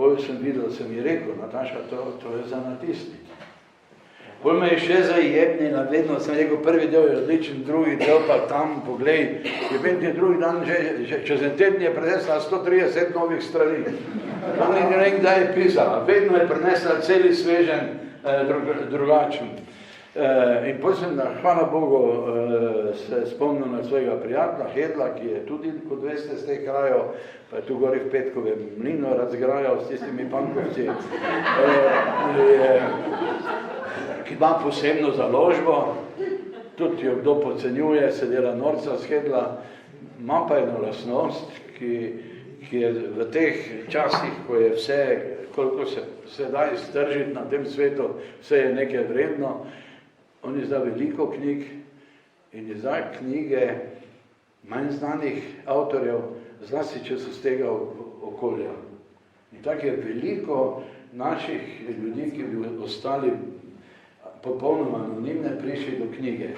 bolj sem videl, sem ji rekel, Nataša, to je za natisniti. Bolj me je še zajebnila, vedno sem rekel, prvi del je odličen, drugi del pa tam, poglej, je bil ti drugi dan, že čez en teden je prinesla 130 novih strani. On ne vem, kdaj je pisala, vedno je prinesla celi svežen drugačen. In potem sem, hvala Bogu, se spomnil na svojega prijatelja Hedla, ki je tudi, kot veste, z teh krajev, pa je tu gori v Petkovem mlinu razgrajal s tistimi pankovci, ki ima posebno založbo, tudi jo kdo podcenjuje, se dela norca z Hedla, ima pa eno lastnost, ki je v teh časih, ko je vse, koliko se da iztržiti na tem svetu, vse je nekaj vredno. On izda veliko knjig in izda knjige manj znanih avtorjev, zlasti če so z tega okolja. In tako je veliko naših ljudi, ki bi ostali popolnoma anonimne, prišli do knjige.